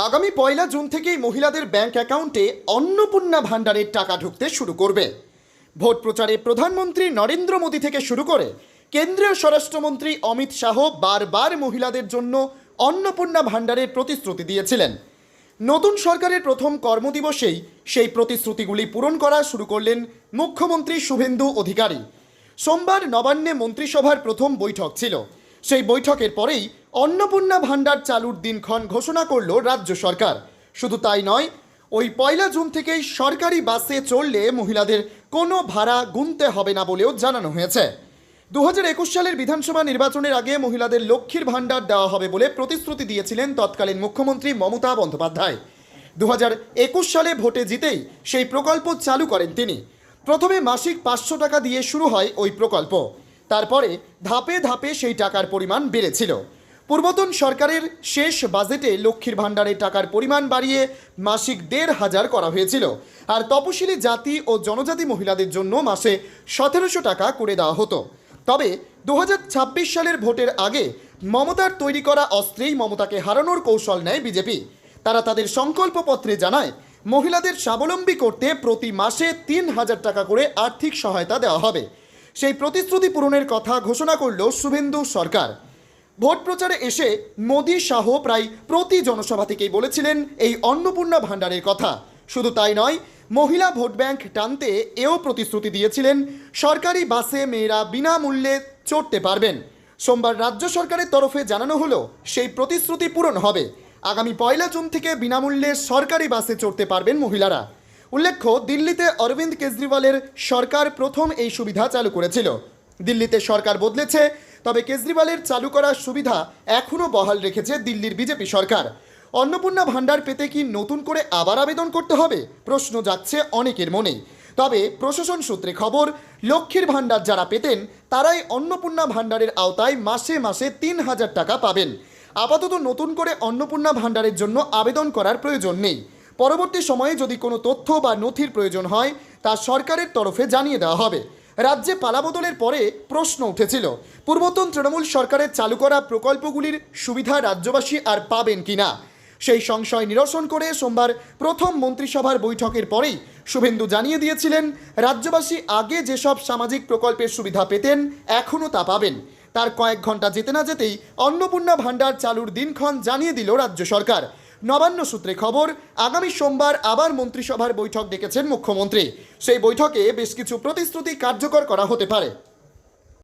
আগামী 1 জুন থেকেই মহিলাদের ব্যাংক অ্যাকাউন্টে অন্নপূর্ণা ভাণ্ডারের টাকা ঢুকতে শুরু করবে। ভোট প্রচারে প্রধানমন্ত্রী নরেন্দ্র মোদী থেকে শুরু করে কেন্দ্রীয় স্বরাষ্ট্রমন্ত্রী অমিত শাহ বারবার মহিলাদের জন্য অন্নপূর্ণা ভাণ্ডারের প্রতিশ্রুতি দিয়েছিলেন। নতুন সরকারের প্রথম কর্মদিবসেই সেই প্রতিশ্রুতিগুলি পূরণ করা শুরু করলেন মুখ্যমন্ত্রী শুভেন্দু অধিকারী। সোমবার নবান্নে মন্ত্রিসভার প্রথম বৈঠক ছিল। সেই বৈঠকের পরেই অন্নপূর্ণা ভাণ্ডার চালুর দিনক্ষণ ঘোষণা করল রাজ্য সরকার। শুধু তাই নয়, ওই 1 জুন থেকেই সরকারি বাসে চড়লে মহিলাদের কোনো ভাড়া গুনতে হবে না বলেও জানানো হয়েছে। 2021 সালের বিধানসভা নির্বাচনের আগে মহিলাদের লক্ষ্মীর ভাণ্ডার দেওয়া হবে বলে প্রতিশ্রুতি দিয়েছিলেন তৎকালীন মুখ্যমন্ত্রী মমতা বন্দ্যোপাধ্যায়। 2021 সালে ভোটে জিতেই সেই প্রকল্প চালু করেন তিনি। প্রথমে মাসিক 500 টাকা দিয়ে শুরু হয় ওই প্রকল্প। তারপরে ধাপে ধাপে সেই টাকার পরিমাণ বেড়েছিল। পূর্বতন সরকারের শেষ বাজেটে লক্ষ্মীর ভাণ্ডারের টাকার পরিমাণ বাড়িয়ে মাসিক 1,500 করা হয়েছিল। আর তপশিলি জাতি ও জনজাতি মহিলাদের জন্য মাসে 1700 টাকা করে দেওয়া হতো। তবে 2026 সালের ভোটের আগে মমতার তৈরি করা অস্ত্রেই মমতাকে হারানোর কৌশল নেয় বিজেপি। তারা তাদের সংকল্পপত্রে জানায়, মহিলাদের স্বাবলম্বী করতে প্রতি মাসে 3,000 টাকা করে আর্থিক সহায়তা দেওয়া হবে। সেই প্রতিশ্রুতি পূরণের কথা ঘোষণা করল শুভেন্দু সরকার। ভোট প্রচারে এসে মোদী শাহ প্রায় প্রতি জনসভা থেকেই বলেছিলেন এই অন্নপূর্ণা ভাণ্ডারের কথা। শুধু তাই নয়, মহিলা ভোট ব্যাংক টানতে এও প্রতিশ্রুতি দিয়েছিলেন সরকারি বাসে মেয়েরা বিনামূল্যে চড়তে পারবেন। সোমবার রাজ্য সরকারের তরফে জানানো হলো সেই প্রতিশ্রুতি পূরণ হবে। আগামী 1 জুন থেকে বিনামূল্যে সরকারি বাসে চড়তে পারবেন মহিলারা। উল্লেখ্য, দিল্লিতে অরবিন্দ কেজরিওয়ালের সরকার প্রথম এই সুবিধা চালু করেছিল। দিল্লিতে সরকার বদলেছে, তবে কেজরিওয়ালের চালু করা সুবিধা এখনও বহাল রেখেছে দিল্লির বিজেপি সরকার। অন্নপূর্ণা ভাণ্ডার পেতে কি নতুন করে আবার আবেদন করতে হবে, প্রশ্ন যাচ্ছে অনেকের মনেই। তবে প্রশাসন সূত্রে খবর, লক্ষ্মীর ভাণ্ডার যারা পেতেন তারাই অন্নপূর্ণা ভাণ্ডারের আওতায় মাসে মাসে 3,000 টাকা পাবেন। আপাতত নতুন করে অন্নপূর্ণা ভাণ্ডারের জন্য আবেদন করার প্রয়োজন নেই। পরবর্তী সময়ে যদি কোনো তথ্য বা নথির প্রয়োজন হয় তা সরকারের তরফে জানিয়ে দেওয়া হবে। রাজ্যে পালাবদলের পরে প্রশ্ন উঠেছিল, পূর্বতন তৃণমূল সরকারের চালু করা প্রকল্পগুলির সুবিধা রাজ্যবাসী আর পাবেন কিনা। সেই সংশয় নিরসন করে সোমবার প্রথম মন্ত্রিসভার বৈঠকের পরেই শুভেন্দু জানিয়ে দিয়েছিলেন, রাজ্যবাসী আগে যেসব সামাজিক প্রকল্পের সুবিধা পেতেন এখনও তা পাবেন। তার কয়েক ঘন্টা যেতে না যেতেই অন্নপূর্ণা ভাণ্ডার চালুর দিনক্ষণ জানিয়ে দিল রাজ্য সরকার। নবান্ন সূত্রে খবর, আগামী সোমবার আবার মন্ত্রিসভার বৈঠক ডেকেছেন মুখ্যমন্ত্রী। সেই বৈঠকে বেশ কিছু প্রতিশ্রুতি কার্যকর করা হতে পারে।